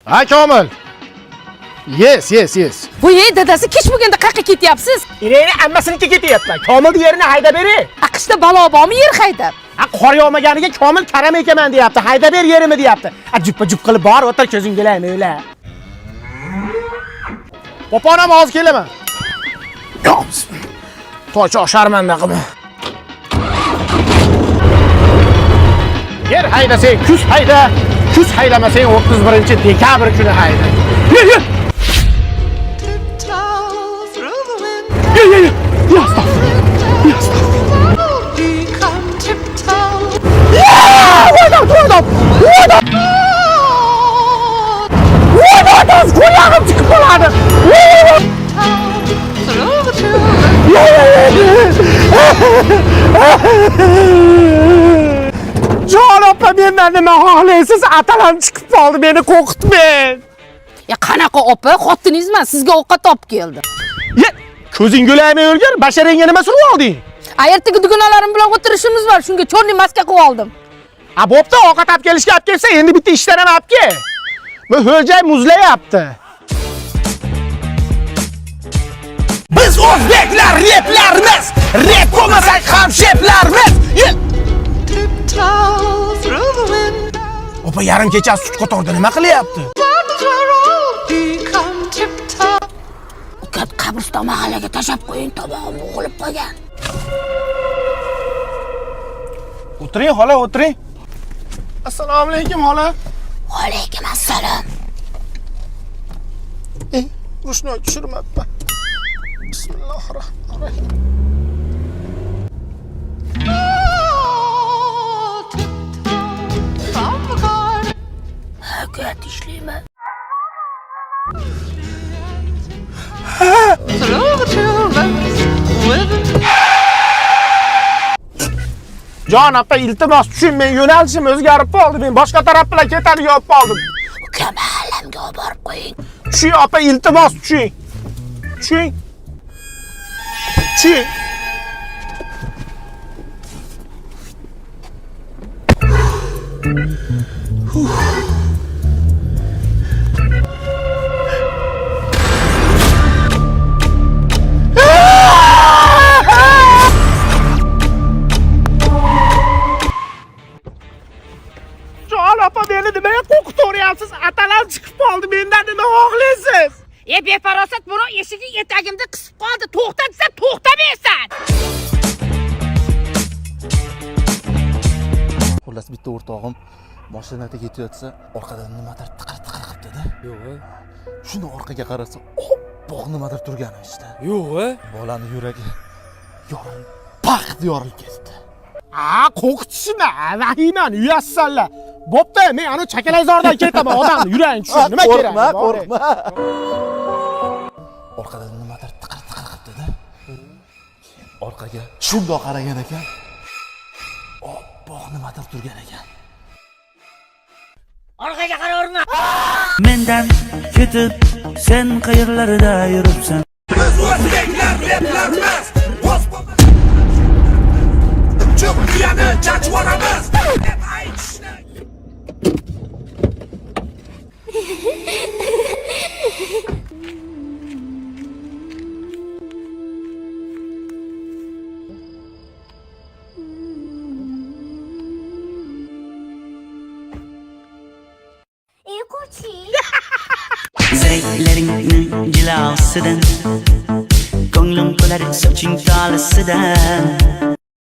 Ha Komil. Yes. Bu dadasi kech bo'lganda qayerga ketyapsiz? Ireni ammasiniki ketyapti. Komil yerini hayda beri. Aqshda balo bormi yer haydab? Qor yog'maganiga Komil karam ekaman deyapti. Hayda ber yerimni deyapti. Juppa-jup qilib bor, o'tir ko'zing kelaymi o'la. Poponam hozir kelaman. To'cha sharmanda qilma. Yer haydasang kuz hayda, kuz haydamasang 31-dekabr kuni hayda. Yur. Kulağım çıkıp oladı. Jon opa mendan nima xohlaysiz? Atalam chiqib qoldi, meni qo'rqitmang. Ya qanaqa opa, xotiningizman, sizga ovqat olib keldi. Ye, ko'zing go'lamay o'rgar, basharangga nima surib olding? Ertaga dugonalarim bilan o'tirishimiz bor, shunga cho'rni maska qilib oldim. Bo'pti, ovqat olib kelishga olib kelsa, endi bitta ishdan ham olib kel. Bu ho'jay muzlayapti. Biz o'zbeklar replarimiz, rep bo'lmasak ham sheplarimiz. Opa yarim kechasi sut qo'torda nima qilyapti? Ukam qabriston mahallaga tashab qo'ying, tomog'im bo'g'ilib qolgan. O'tiring, xola, o'tiring. Assalomu alaykum, xola. Va alaykum assalom. Rushni tushirmabman. Bismillahirrohmanirrohim. Haqiqat ishlayman. Jon opa, iltimos tushun, men yo'nalishim o'zgarib qoldi. Men boshqa taraf bilan ketadigan olib qoldim. Ukam mahallamga olib borib qo'ying. Tushing opa, iltimos tushing. Tushing. Jon opa, meni nimaga qo'rqitaryapsiz? Atalam chiqib qoldi, mendan nima xohlaysiz? Befarosat buni eshigi etagimda qisib qoldi. To'xta desam to'xtamaysan. Xullas bitta o'rtog'im mashinada ketayotsa, orqadan nimadir tiqir qilibdi-da. Yo'q. Shuni orqaga qarasa, oppoq nimadir turgani işte. Yo'q. Bolani yuragi yorilib, paqt yorilib ketdi. Qo'rqitishma, vahimani uyasizlar. Bo'pti, men ana chakalazordan ketaman, odamni yuragini tushir. Nima kerak? Qo'rqma. Orqadan nimadir tiqir qilibdi-da. Orqaga shundoq qaragan ekan. Oppoq nimadir turgan ekan. Orqaga qaraverma. Mendan ketib sen qayerlarda yuribsan? Biz o'zbeklar replarimiz. Jumliyani jajvoramiz. Deb aytishni. Zirikleringning jilosidan ko'nglim to'lar soching tolisidan